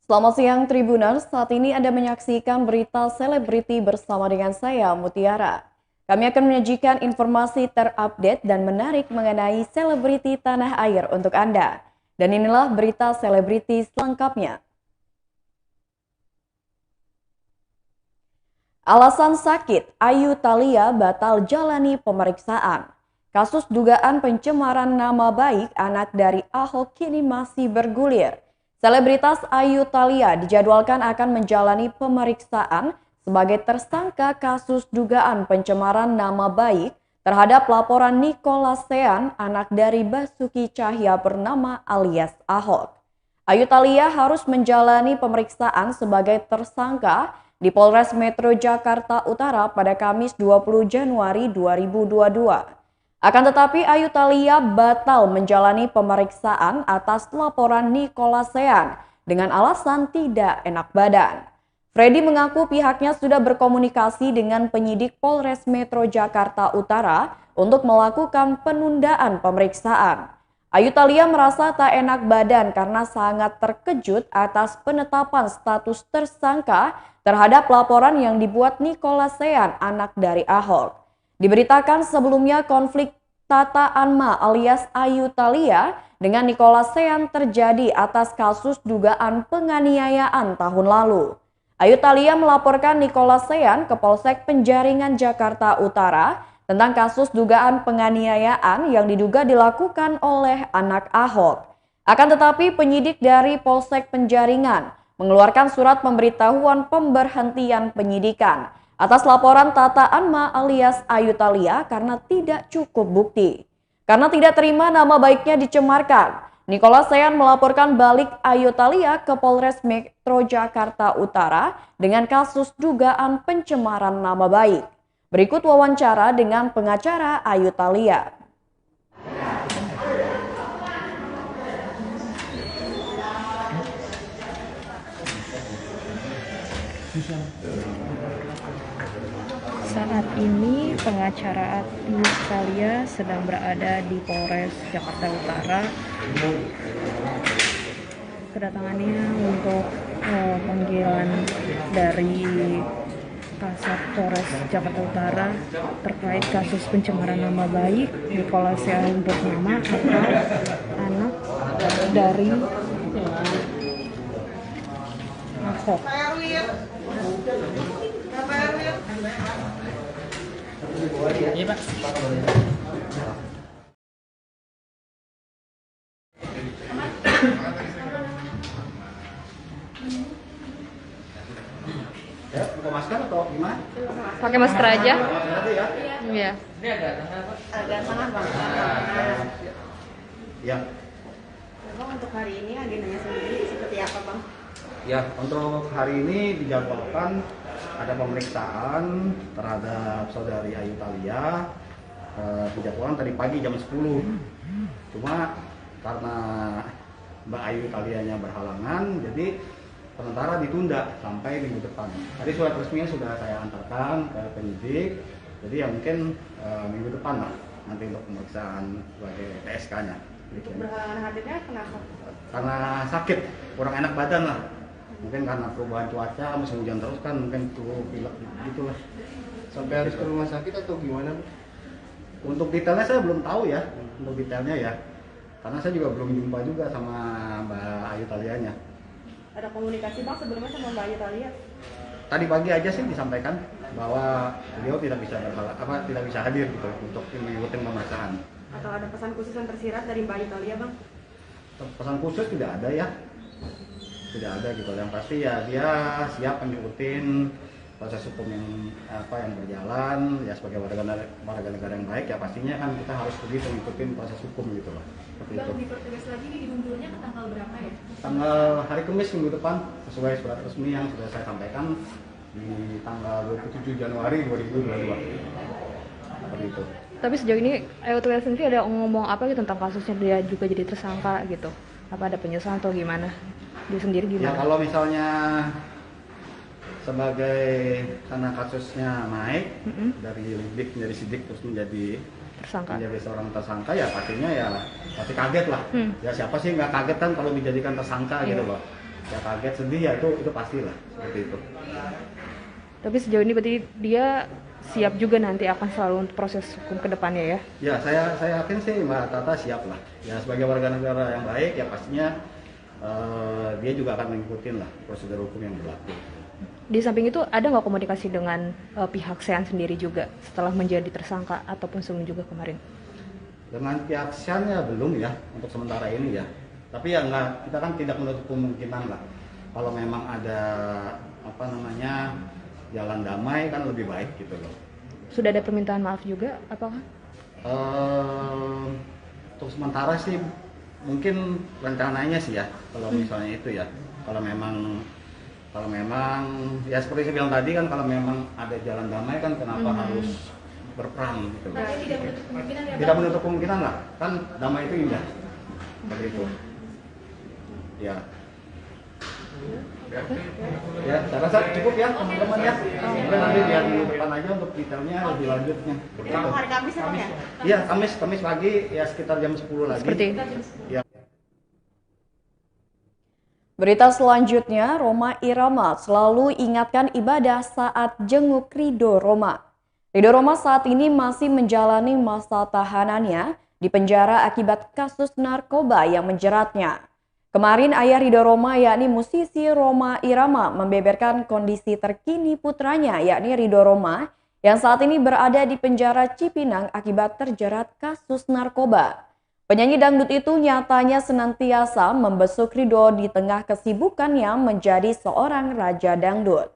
Selamat siang Tribuners, saat ini Anda menyaksikan berita selebriti bersama dengan saya Mutiara. Kami akan menyajikan informasi terupdate dan menarik mengenai selebriti tanah air untuk Anda. Dan inilah berita selebriti selengkapnya. Alasan sakit, Ayu Thalia batal jalani pemeriksaan. Kasus dugaan pencemaran nama baik anak dari Ahok kini masih bergulir. Selebritas Ayu Thalia dijadwalkan akan menjalani pemeriksaan sebagai tersangka kasus dugaan pencemaran nama baik terhadap laporan Nicholas Sean, anak dari Basuki Cahayapurnama alias Ahok. Ayu Thalia harus menjalani pemeriksaan sebagai tersangka di Polres Metro Jakarta Utara pada Kamis 20 Januari 2022. Akan tetapi Ayu Thalia batal menjalani pemeriksaan atas laporan Nicholas Sean dengan alasan tidak enak badan. Freddy mengaku pihaknya sudah berkomunikasi dengan penyidik Polres Metro Jakarta Utara untuk melakukan penundaan pemeriksaan. Ayu Thalia merasa tak enak badan karena sangat terkejut atas penetapan status tersangka terhadap laporan yang dibuat Nicholas Sean, anak dari Ahok. Diberitakan sebelumnya konflik Tata Anma alias Ayu Thalia dengan Nicholas Sean terjadi atas kasus dugaan penganiayaan tahun lalu. Ayu Thalia melaporkan Nicholas Sean ke Polsek Penjaringan Jakarta Utara tentang kasus dugaan penganiayaan yang diduga dilakukan oleh anak Ahok. Akan tetapi penyidik dari Polsek Penjaringan mengeluarkan surat pemberitahuan pemberhentian penyidikan atas laporan Tata Anma alias Ayu Thalia karena tidak cukup bukti. Karena tidak terima nama baiknya dicemarkan, Nicholas Sean melaporkan balik Ayu Thalia ke Polres Metro Jakarta Utara dengan kasus dugaan pencemaran nama baik. Berikut wawancara dengan pengacara Ayu Thalia. Saat ini pengacara Ayu Thalia sedang berada di Polres Jakarta Utara. Kedatangannya untuk panggilan dari Kasat Polres Jakarta Utara terkait kasus pencemaran nama baik Nicholas Cahayapurnama atau anak dari Ahok. Iya, Pak. Ya, buka masker atau gimana? Pakai masker aja? Iya. Ini agak tengah, Bang. Ya. Bang, untuk hari ini agendanya sendiri seperti apa, Bang? Ya, untuk hari ini dijadwalkan ada pemeriksaan terhadap saudari Ayu Thalia. Dijadwalkan tadi pagi jam 10. Cuma karena Mbak Ayu Thalianya berhalangan, jadi sementara ditunda sampai minggu depan. Tadi surat resminya sudah saya antarkan ke penyidik, jadi ya mungkin minggu depan lah nanti untuk pemeriksaan sebagai PSK-nya. Untuk berhalangan hadirnya kenapa? Karena sakit, kurang enak badan lah. Mungkin karena perubahan cuaca, musim hujan terus kan, mungkin tuh pilek gitu lah. Sampai harus ke rumah sakit atau gimana? Untuk detailnya saya belum tahu ya, untuk detailnya ya. Karena saya juga belum jumpa juga sama Mbak Ayu Thalianya. Ada komunikasi, Bang, sebelumnya sama Mbak Ayu Thalia? Tadi pagi aja sih disampaikan bahwa beliau tidak bisa tidak bisa hadir gitu untuk mengikuti pemeriksaan. Atau ada pesan khusus yang tersirat dari Mbak Ayu Thalia, Bang? Pesan khusus tidak ada ya, tidak ada gitu. Yang pasti ya dia siap mengikuti proses hukum yang berjalan ya, sebagai warga negara yang baik ya, pastinya kan kita harus begitu mengikuti proses hukum gitu loh. Seperti itu. Dipertegas lagi dimundurnya ke tanggal berapa ya? Tanggal hari Kamis minggu depan sesuai surat resmi yang sudah saya sampaikan di tanggal 27 Januari 2022. Seperti itu. Tapi sejauh ini Ayu Thalia sendiri ada ngomong apa gitu tentang kasusnya, dia juga jadi tersangka gitu? Apa ada penyesalan atau gimana? Dia sendiri Ya gimana? kalau misalnya sebagai karena kasusnya naik dari lidik menjadi sidik terus menjadi Tersangka. menjadi seorang tersangka, ya pastinya ya pasti kaget lah. Ya siapa sih nggak kaget kan kalau dijadikan tersangka gitu loh. Ya kaget, sedih ya itu pastilah seperti itu. Tapi sejauh ini berarti dia siap juga nanti akan selalu untuk proses hukum ke depannya ya? Ya saya yakin sih Mbak Tata siap lah. Ya sebagai warga negara yang baik ya pastinya dia juga akan mengikuti lah prosedur hukum yang berlaku. Di samping itu ada nggak komunikasi dengan pihak Sean sendiri juga setelah menjadi tersangka ataupun sebelum juga kemarin? Dengan pihak Sean ya belum ya untuk sementara ini ya. Tapi ya nggak, kita kan tidak menutup kemungkinan lah. Kalau memang ada jalan damai kan lebih baik gitu loh. Sudah ada permintaan maaf juga apakah? Untuk sementara sih mungkin rencananya sih ya kalau misalnya itu ya. Kalau memang ya seperti saya bilang tadi kan kalau memang ada jalan damai kan kenapa harus berperang gitu. Tidak menutup kemungkinan ya, Tidak menutup kemungkinan lah. Kan damai itu indah. Seperti itu. Ya. Ya, saya rasa cukup ya teman-teman ya. Mungkin nanti lihat di depan aja untuk detailnya lebih lanjutnya. Itu hari Kamis ya Bang ya? Iya, Kamis pagi ya sekitar jam 10 lagi. Seperti Ya. Berita selanjutnya, Rhoma Irama selalu ingatkan ibadah saat jenguk Ridho Rhoma. Ridho Rhoma saat ini masih menjalani masa tahanannya di penjara akibat kasus narkoba yang menjeratnya. Kemarin ayah Ridho Rhoma yakni musisi Rhoma Irama membeberkan kondisi terkini putranya yakni Ridho Rhoma yang saat ini berada di penjara Cipinang akibat terjerat kasus narkoba. Penyanyi dangdut itu nyatanya senantiasa membesuk Ridho di tengah kesibukannya menjadi seorang raja dangdut.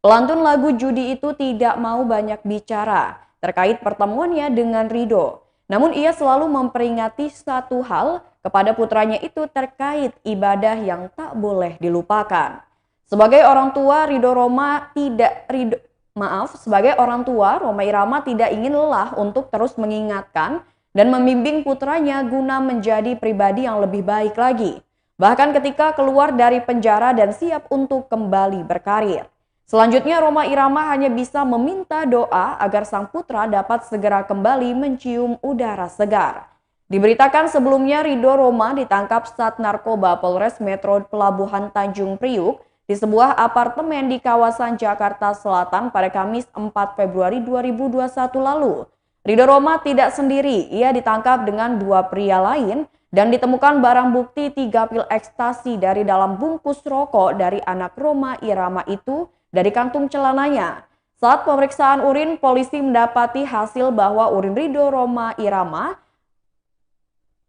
Pelantun lagu Judi itu tidak mau banyak bicara terkait pertemuannya dengan Ridho. Namun ia selalu memperingati satu hal kepada putranya itu terkait ibadah yang tak boleh dilupakan. Sebagai orang tua Rhoma Irama tidak ingin lelah untuk terus mengingatkan dan membimbing putranya guna menjadi pribadi yang lebih baik lagi. Bahkan ketika keluar dari penjara dan siap untuk kembali berkarir. Selanjutnya Rhoma Irama hanya bisa meminta doa agar sang putra dapat segera kembali mencium udara segar. Diberitakan sebelumnya Ridho Rhoma ditangkap saat narkoba Polres Metro Pelabuhan Tanjung Priuk di sebuah apartemen di kawasan Jakarta Selatan pada Kamis 4 Februari 2021 lalu. Ridho Rhoma tidak sendiri, ia ditangkap dengan dua pria lain dan ditemukan barang bukti 3 pil ekstasi dari dalam bungkus rokok dari anak Rhoma Irama itu dari kantung celananya. Saat pemeriksaan urin, polisi mendapati hasil bahwa urin Ridho Rhoma Irama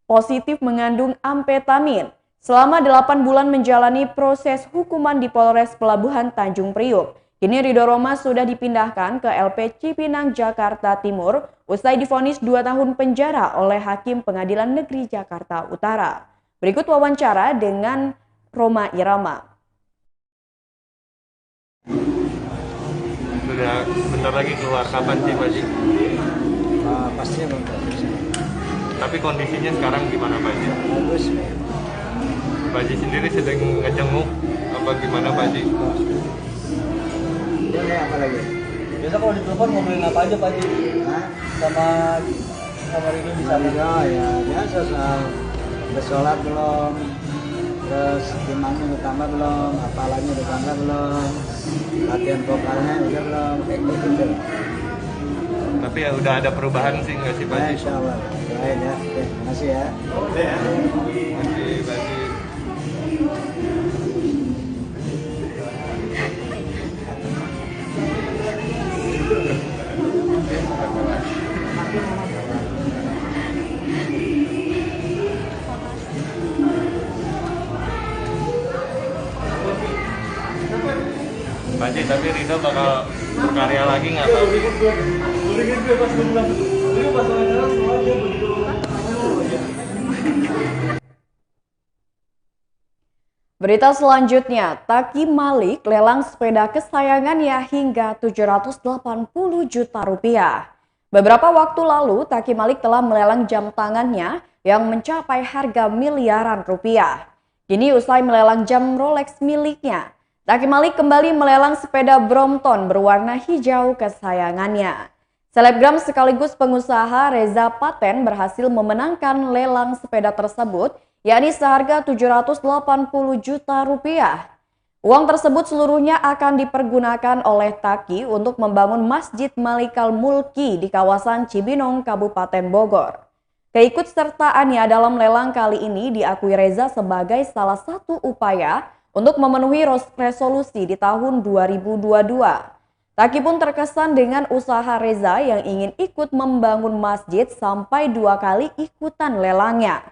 positif mengandung amfetamin. Selama 8 bulan menjalani proses hukuman di Polres Pelabuhan Tanjung Priuk, kini Ridho Rhoma sudah dipindahkan ke LP Cipinang, Jakarta Timur, usai divonis 2 tahun penjara oleh Hakim Pengadilan Negeri Jakarta Utara. Berikut wawancara dengan Rhoma Irama. Sudah bentar lagi keluar, kapan sih Pak Ji? Pastinya belum tahu. Tapi kondisinya sekarang gimana Pak Ji? Bagus. Pak Ji sendiri sedang ngejenguk apa gimana Pak Ji? Ini apa lagi? Biasa kalau ditelepon ngobrolin apa aja Pak Ji? Hah? Sama Ridho di sana. Ya biasa soal udah sholat belum, terus imannya udah tambah belum, apalanya udah tambah belum, latihan vokalnya udah belum, kayak gitu. Tapi ya udah ada perubahan sih nggak sih Pak Ji? Insya Allah. Baik ya. Oke, makasih ya. Masih Pak Ji. Pak Ji, tapi Ridho bakal berkarya lagi nggak Pak? Berita selanjutnya, Taki Malik lelang sepeda kesayangannya hingga 780 juta rupiah. Beberapa waktu lalu, Taki Malik telah melelang jam tangannya yang mencapai harga miliaran rupiah. Kini usai melelang jam Rolex miliknya, Taki Malik kembali melelang sepeda Brompton berwarna hijau kesayangannya. Selebgram sekaligus pengusaha Reza Paten berhasil memenangkan lelang sepeda tersebut yakni seharga 780 juta rupiah. Uang tersebut seluruhnya akan dipergunakan oleh Taki untuk membangun Masjid Malikal Mulki di kawasan Cibinong, Kabupaten Bogor. Keikutsertaannya dalam lelang kali ini diakui Reza sebagai salah satu upaya untuk memenuhi resolusi di tahun 2022. Taki pun terkesan dengan usaha Reza yang ingin ikut membangun masjid sampai 2 kali ikutan lelangnya.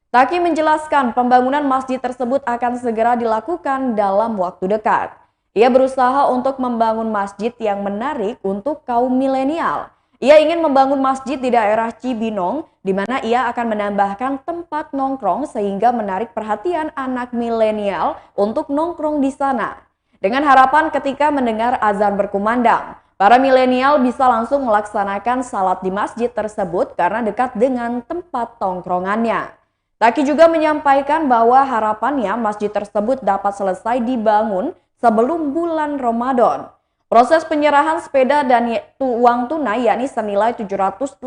Taki menjelaskan pembangunan masjid tersebut akan segera dilakukan dalam waktu dekat. Ia berusaha untuk membangun masjid yang menarik untuk kaum milenial. Ia ingin membangun masjid di daerah Cibinong, di mana ia akan menambahkan tempat nongkrong sehingga menarik perhatian anak milenial untuk nongkrong di sana. Dengan harapan ketika mendengar azan berkumandang, para milenial bisa langsung melaksanakan salat di masjid tersebut karena dekat dengan tempat tongkrongannya. Taki juga menyampaikan bahwa harapannya masjid tersebut dapat selesai dibangun sebelum bulan Ramadan. Proses penyerahan sepeda dan uang tunai yakni senilai 780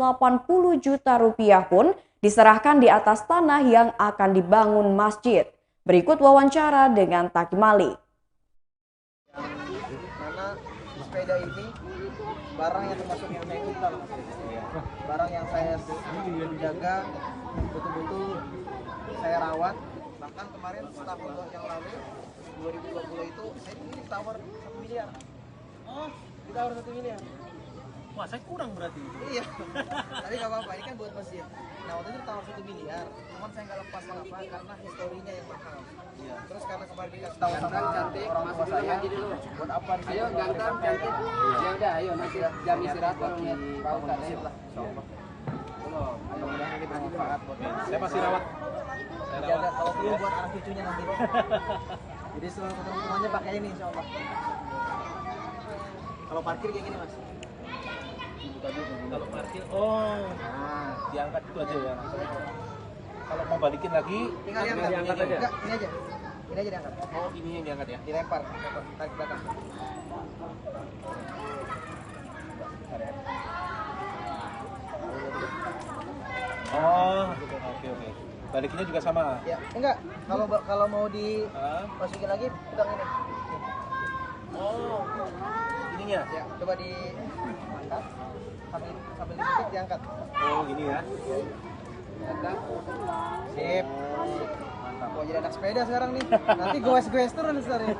juta rupiah pun diserahkan di atas tanah yang akan dibangun masjid. Berikut wawancara dengan Taki Malik. Karena sepeda ini barang yang termasuk yang saya cinta, barang yang saya jaga betul-betul saya rawat. Bahkan kemarin setahun yang lalu 2020 itu saya ditawar 1 miliar. Oh, ditawar 1 miliar. Wah, saya kurang berarti. Iya. Tapi nggak apa-apa, ini kan buat masjid. Nah, waktu itu ditawar 1 miliar. Cuman saya nggak lepas kenapa? Karena historinya yang mahal. Iya. Terus karena kemarin dikasih tahu sama orang tua saya, buat apa di sini? Ayo ganteng, cantik. Ya udah, ayo nanti jam istirahat baru lihat rawat masjid lah. Insyaallah. Mudah-mudahan ini bermanfaat buat Saya masih rawat. jaga kalau perlu buat anak cucunya nanti. Jadi seluruh semuanya pakai ini insyaallah. Kalau parkir kayak gini mas. Kalau parkir, diangkat itu aja ya. Kalau mau balikin lagi, Tinggal diangkat aja. Enggak, ini aja. Ini aja diangkat. Oh, ini yang diangkat ya. Dilempar, tarik ke belakang. Oh, oke. Balikinnya juga sama. Ya, enggak. Kalau mau dimasukin lagi, pegang ini. Oh, ininya. Ya, coba diangkat. Sambil dikit diangkat. Oh, gini ya. Angkat. Sip. Mantap. Mau jadi anak sepeda sekarang nih. Nanti goes-goes turun Ustaz ya.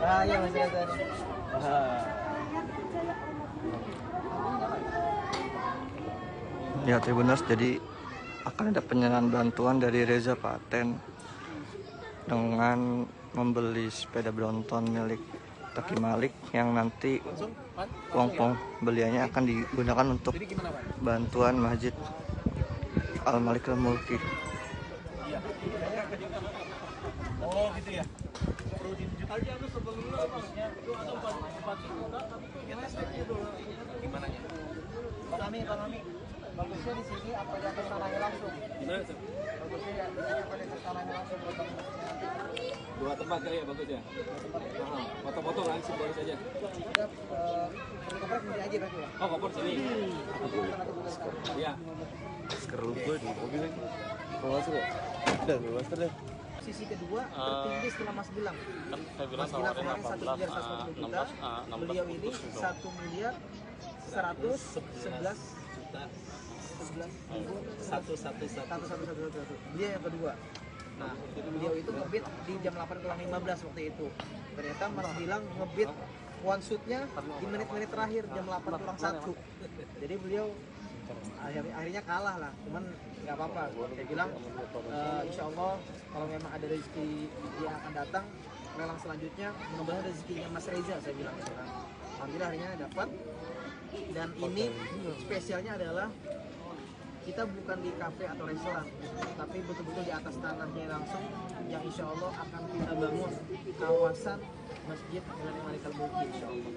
Ah, iya Mas Reza nih. Ya Tribuners, jadi akan ada penyerahan bantuan dari Reza Paten dengan membeli sepeda Brompton milik Taki Malik yang nanti uang pembeliannya akan digunakan untuk bantuan Masjid Al Malikal Mulki. Oh, gitu ya. Perlu ditunjuk aja tuh sebelumnya bagusnya itu ada 4 juta tapi itu gimana ya? Bang Ami. Bagusnya di sini apa di atas tanahnya langsung? Gimana tuh? Bagusnya ya, apa di atas tanahnya langsung buat bagusnya. 2 tempat kali ya bagus ya. Foto-foto kan simbolis aja. Kita kompres sini aja berarti ya. Oh, kompor sini. Iya. Masker lupa di mobil lagi. Keluar sudah. Keluar sudah. Sisi kedua tertinggi setelah Mas bilang. Kan saya bilang Mas bilang tawarin kemarin 1 miliar 140 juta. 16 Beliau ini 1 miliar 111 11 dia yang kedua. Nah, beliau itu ngebit di jam 8:15 waktu itu. Ternyata Mas bilang ngebit one shootnya di menit-menit terakhir jam 8:01. Jadi beliau akhirnya kalah lah. Cuman nggak apa-apa. Saya bilang insya Allah kalau memang ada rezeki dia akan datang. Lelang selanjutnya mudah-mudahan rezekinya Mas Reza, saya bilang. Alhamdulillah akhirnya dapat. Dan ini spesialnya adalah kita bukan di kafe atau restoran, tapi betul-betul di atas tanahnya langsung yang insya Allah akan kita bangun kawasan Masjid Malikal Mulki insya Allah.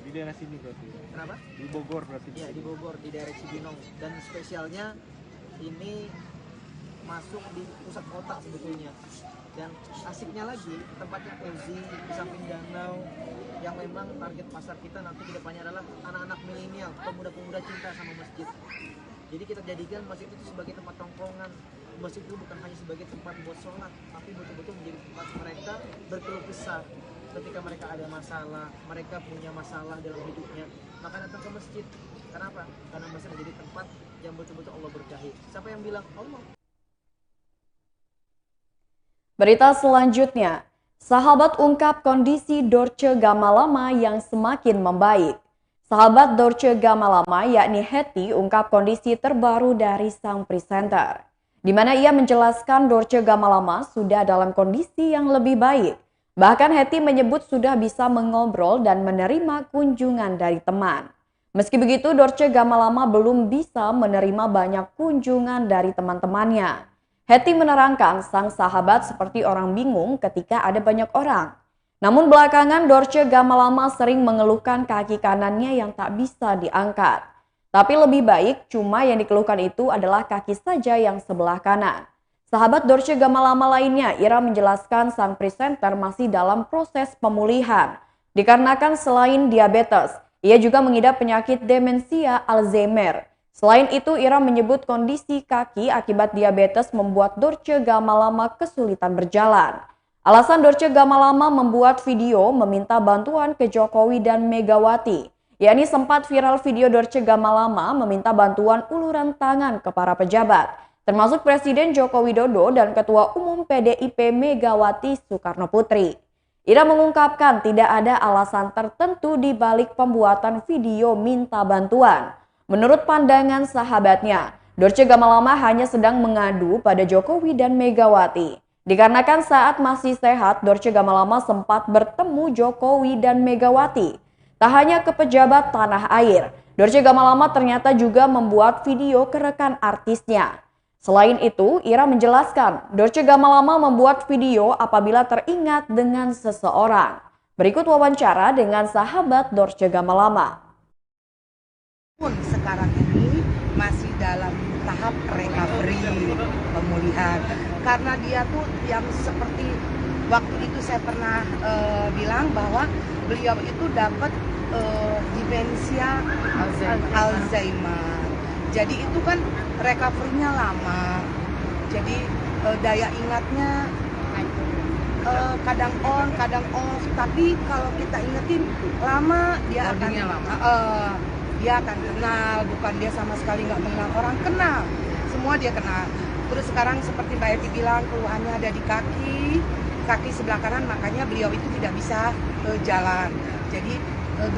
Di daerah sini berarti. Kenapa? Di Bogor berarti. Ya di Bogor, di daerah Cibinong. Dan spesialnya ini masuk di pusat kota sebetulnya. Dan asiknya lagi tempatnya cozy di samping danau yang memang target pasar kita nanti kedepannya adalah anak-anak milenial, pemuda-pemuda cinta sama masjid. Jadi kita jadikan masjid itu sebagai tempat tongkrongan masjid itu bukan hanya sebagai tempat buat sholat, tapi betul-betul menjadi tempat mereka berkeluh kesah. Ketika mereka ada masalah, mereka punya masalah dalam hidupnya, maka datang ke masjid. Kenapa? Karena masjid menjadi tempat yang betul-betul Allah berkahi. Siapa yang bilang Allah? Berita selanjutnya, sahabat ungkap kondisi Dorce Gamalama yang semakin membaik. Sahabat Dorce Gamalama yakni Hetty ungkap kondisi terbaru dari sang presenter, di mana ia menjelaskan Dorce Gamalama sudah dalam kondisi yang lebih baik. Bahkan Hetty menyebut sudah bisa mengobrol dan menerima kunjungan dari teman. Meski begitu, Dorce Gamalama belum bisa menerima banyak kunjungan dari teman-temannya. Hetty menerangkan sang sahabat seperti orang bingung ketika ada banyak orang. Namun belakangan Dorce Gamalama sering mengeluhkan kaki kanannya yang tak bisa diangkat. Tapi lebih baik, cuma yang dikeluhkan itu adalah kaki saja yang sebelah kanan. Sahabat Dorce Gamalama lainnya, Ira menjelaskan sang presenter masih dalam proses pemulihan. Dikarenakan selain diabetes, ia juga mengidap penyakit demensia Alzheimer. Selain itu, Ira menyebut kondisi kaki akibat diabetes membuat Dorce Gamalama kesulitan berjalan. Alasan Dorce Gamalama membuat video meminta bantuan ke Jokowi dan Megawati, yakni sempat viral video Dorce Gamalama meminta bantuan uluran tangan ke para pejabat, termasuk Presiden Joko Widodo dan Ketua Umum PDIP Megawati Soekarnoputri. Ira mengungkapkan tidak ada alasan tertentu di balik pembuatan video minta bantuan. Menurut pandangan sahabatnya, Dorce Gamalama hanya sedang mengadu pada Jokowi dan Megawati. Dikarenakan saat masih sehat, Dorce Gamalama sempat bertemu Jokowi dan Megawati. Tak hanya ke pejabat tanah air, Dorce Gamalama ternyata juga membuat video ke rekan artisnya. Selain itu, Ira menjelaskan, Dorce Gamalama membuat video apabila teringat dengan seseorang. Berikut wawancara dengan sahabat Dorce Gamalama. Pun sekarang ini masih dalam tahap recovery, pemulihan. Karena dia tuh yang seperti waktu itu saya pernah bilang bahwa beliau itu dapat demensia Alzheimer. Jadi itu kan recovery-nya lama, jadi daya ingatnya kadang on, kadang off. Tapi kalau kita ingetin lama, dia akan kenal. Bukan dia sama sekali nggak mengenal orang, kenal. Semua dia kenal. Terus sekarang seperti Mbak Eti bilang, keluhannya ada di kaki sebelah kanan, makanya beliau itu tidak bisa jalan. Jadi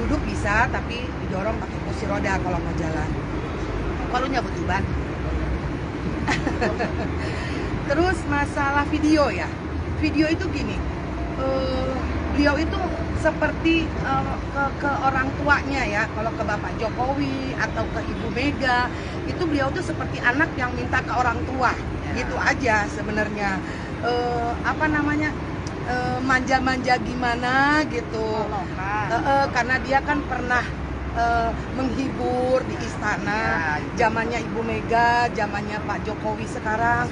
duduk bisa, tapi didorong pakai kursi roda kalau mau jalan. Kalau nyabut ban. Terus masalah video ya, video itu gini, beliau itu seperti ke orang tuanya ya, kalau ke Bapak Jokowi atau ke Ibu Mega, itu beliau tuh seperti anak yang minta ke orang tua, gitu aja sebenarnya. Manja-manja gimana gitu, karena dia kan pernah menghibur di istana, zamannya Ibu Mega, zamannya Pak Jokowi sekarang,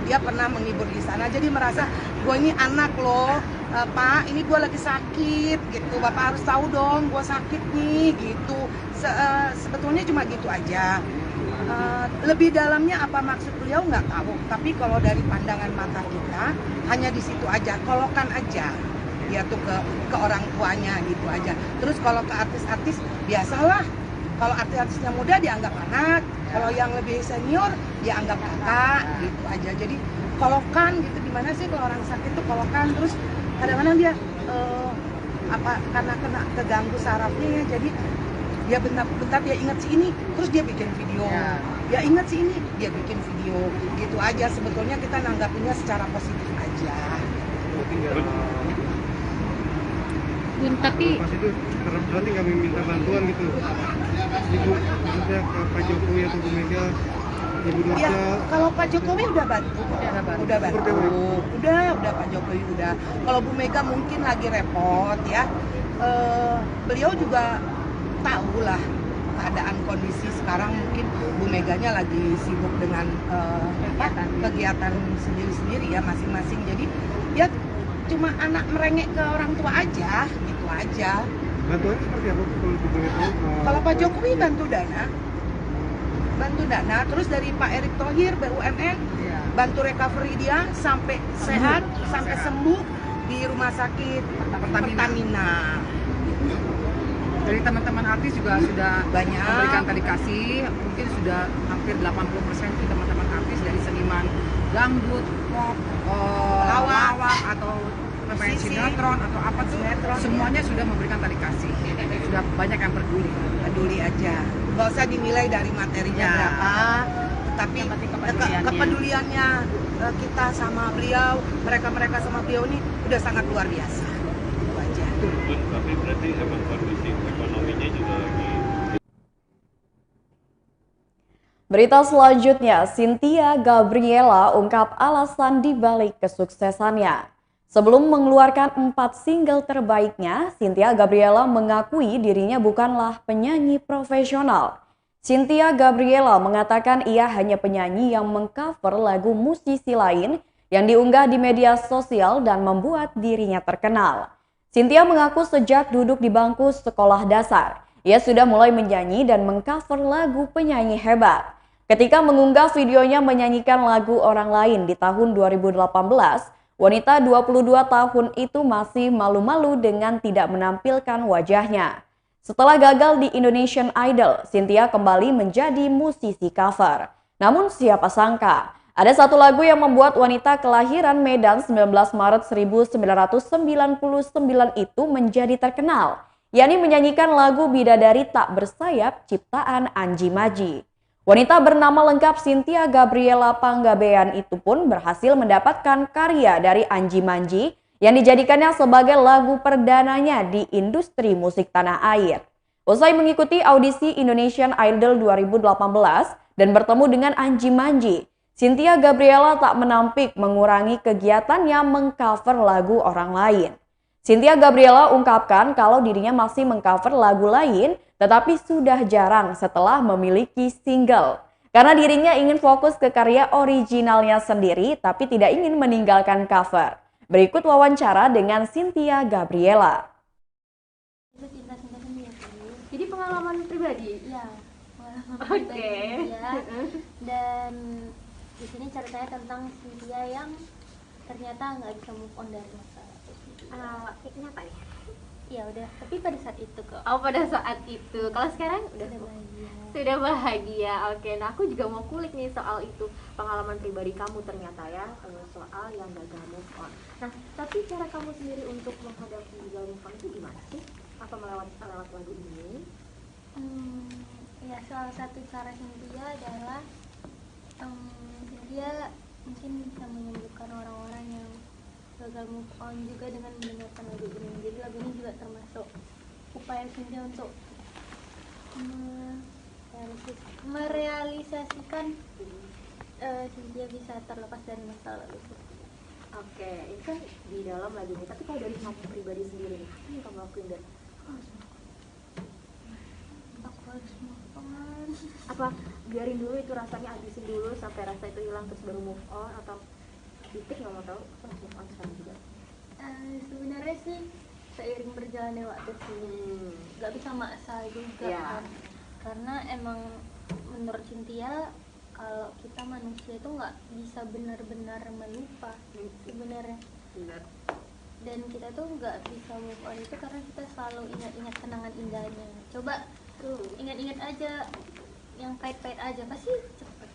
dia pernah menghibur di istana. Jadi merasa, gue ini anak loh, Pak, ini gue lagi sakit gitu, Bapak harus tahu dong, gue sakit nih gitu. Sebetulnya cuma gitu aja. Lebih dalamnya apa maksud beliau nggak tahu. Tapi kalau dari pandangan mata kita, hanya di situ aja, kolokan aja. Dia tuh ke orang tuanya gitu aja. Terus kalau ke artis-artis biasalah, kalau artis-artisnya muda dianggap anak, kalau yang lebih senior dianggap kakak gitu aja. Jadi kolokan gitu, gimana sih kalau orang sakit tuh kolokan. Terus kadang-kadang dia karena kena keganggu sarafnya ya, jadi dia bentar dia ingat si ini, terus dia bikin video. Dia ingat si ini, dia bikin video. Gitu aja, sebetulnya kita nanggapinnya secara positif aja. Tapi pas itu berarti kami minta bantuan gitu, ibu maksudnya ke Pak Jokowi atau Bu Mega, Ibu Dorce. Ya, kalau Pak Jokowi udah bantu, udah Pak Jokowi udah. Kalau Bu Mega mungkin lagi repot ya, beliau juga tahu lah keadaan kondisi sekarang, mungkin Bu Meganya lagi sibuk dengan kegiatan sendiri-sendiri ya masing-masing. Jadi ya cuma anak merengek ke orang tua aja, gitu aja. Bantuan seperti apa kalau boleh tahu? Kalau Pak Jokowi bantu dana, bantu dana, terus dari Pak Erick Thohir BUMN bantu recovery dia sampai sehat, sampai sembuh di rumah sakit Pertamina. Dari teman-teman artis juga sudah banyak memberikan tali kasih, mungkin sudah hampir 80% itu teman-teman artis dari seniman dangdut, pop, lawak atau pemain sinetron atau apa tuh, semuanya sudah memberikan tali kasih. Sudah banyak yang peduli aja. Nggak usah dinilai dari materinya berapa, tapi kepeduliannya kita sama beliau, mereka sama beliau ini udah sangat luar biasa. Itu aja. Tapi berarti emang kondisi ekonominya juga lagi. Berita selanjutnya, Cynthia Gabriela ungkap alasan dibalik kesuksesannya. Sebelum mengeluarkan 4 single terbaiknya, Cynthia Gabriela mengakui dirinya bukanlah penyanyi profesional. Cynthia Gabriela mengatakan ia hanya penyanyi yang mengcover lagu musisi lain yang diunggah di media sosial dan membuat dirinya terkenal. Cynthia mengaku sejak duduk di bangku sekolah dasar, ia sudah mulai menyanyi dan mengcover lagu penyanyi hebat. Ketika mengunggah videonya menyanyikan lagu orang lain di tahun 2018, wanita 22 tahun itu masih malu-malu dengan tidak menampilkan wajahnya. Setelah gagal di Indonesian Idol, Cynthia kembali menjadi musisi cover. Namun siapa sangka, ada satu lagu yang membuat wanita kelahiran Medan 19 Maret 1999 itu menjadi terkenal, yakni menyanyikan lagu Bidadari Tak Bersayap ciptaan Anji Maji. Wanita bernama lengkap Cynthia Gabriela Panggabean itu pun berhasil mendapatkan karya dari Anji Manji yang dijadikannya sebagai lagu perdananya di industri musik tanah air. Usai mengikuti audisi Indonesian Idol 2018 dan bertemu dengan Anji Manji, Cynthia Gabriela tak menampik mengurangi kegiatannya mengcover lagu orang lain. Cynthia Gabriela ungkapkan kalau dirinya masih mengcover lagu lain, tetapi sudah jarang setelah memiliki single. Karena dirinya ingin fokus ke karya originalnya sendiri, tapi tidak ingin meninggalkan cover. Berikut wawancara dengan Cynthia Gabriela. Jadi pengalaman pribadi? Ya, pengalaman pribadi ya. Dan di sini ceritanya tentang Cynthia yang ternyata nggak bisa move on dari masalah. Kenapa ya? Ya udah, tapi pada saat itu kok. Oh, pada saat itu. Kalau sekarang udah bahagia. Sudah bahagia. Oke, nah aku juga mau kulik nih soal itu, pengalaman pribadi kamu ternyata ya, soal yang gagal move on. Nah, tapi cara kamu sendiri untuk menghadapi gagal move on itu gimana sih? Apa lewat lagu ini? Ya, salah satu cara Cynthia adalah Cynthia mungkin bisa menyembuhkan orang-orang yang gagal move on juga dengan mendengarkan lagu ini. Jadi lagu ini juga termasuk upaya Cynthia untuk merealisasikan Cynthia bisa terlepas dari masalah itu. Oke, itu kan di dalam lagu ini. Tapi kalau dari kamu pribadi sendiri nih, apa yang kamu lakuin dan aku harus move on? Apa biarin dulu itu rasanya, habisin dulu sampai rasa itu hilang terus baru move on, atau titik nggak mau tahu aku move on sekarang juga? Sebenarnya sih seiring berjalannya waktu sih nggak bisa maksa juga kan, karena emang menurut Cynthia kalau kita manusia itu nggak bisa benar-benar melupa sebenarnya. Dan kita tuh nggak bisa move on itu karena kita selalu ingat-ingat kenangan indahnya. Coba ingat-ingat aja yang pahit-pahit aja, pasti cepet.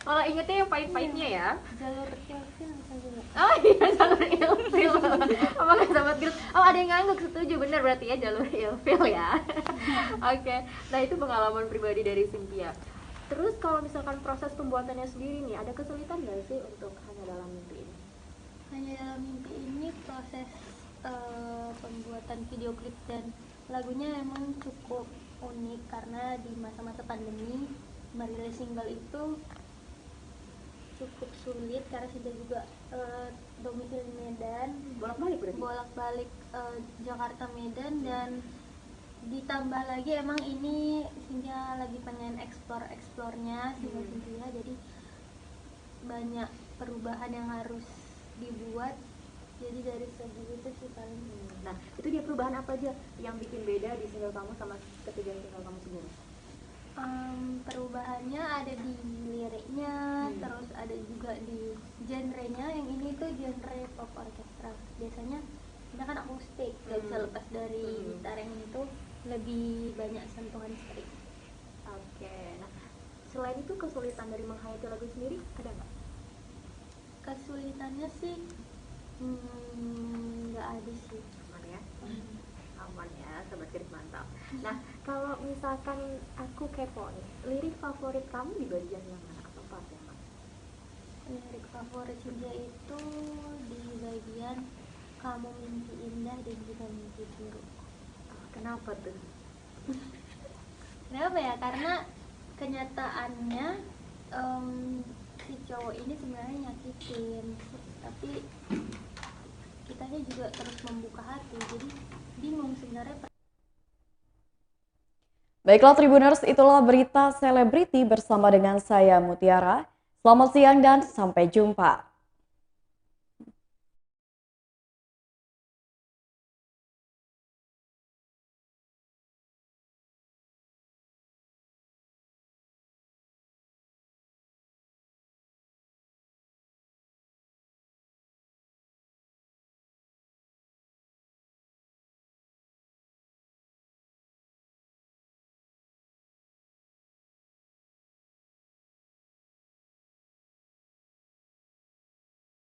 malah ingetnya yang pahit-pahitnya ya. Jalur ilfil saja. Oh iya, jalur ilfil. Apakah sahabat Gil? Oh, ada yang ngangguk, setuju, bener berarti ya, jalur ilfil ya. Oke, nah itu pengalaman pribadi dari Cynthia. Terus kalau misalkan proses pembuatannya sendiri nih, ada kesulitan nggak sih untuk Hanya Dalam Mimpi ini? Hanya Dalam Mimpi ini proses pembuatan video klip dan lagunya emang cukup unik karena di masa-masa pandemi merilis single itu cukup sulit karena sudah juga domisili Medan, bolak-balik Jakarta Medan, dan ditambah lagi emang ini Cynthia lagi pengen explore-nya Cynthia, jadi banyak perubahan yang harus dibuat. Jadi dari segi itu sih paling. Nah, itu dia perubahan apa aja yang bikin beda di single kamu sama ketiga single kamu sebelumnya? Perubahannya ada di liriknya, terus ada juga di genrenya. Yang ini tuh genre pop orkestra. Biasanya kita kan akustik, gak bisa lepas dari gitar. Yang ini tuh lebih banyak sentuhan string. Oke, nah selain itu kesulitan dari menghayati lagu sendiri ada nggak? Kesulitannya sih nggak ada sih. Aman ya? Aman ya, Sobat Kiris mantap. Nah, kalau misalkan aku kepo nih, lirik favorit kamu di bagian yang mana atau part yang mana? Lirik favorit Cynthia itu di bagian kamu mimpi indah dan juga mimpi buruk. Kenapa tuh? Kenapa ya? Karena kenyataannya si cowok ini sebenarnya nyakitin, tapi kitanya juga terus membuka hati, jadi bingung sebenarnya. Baiklah Tribuners, itulah berita selebriti bersama dengan saya Mutiara. Selamat siang dan sampai jumpa.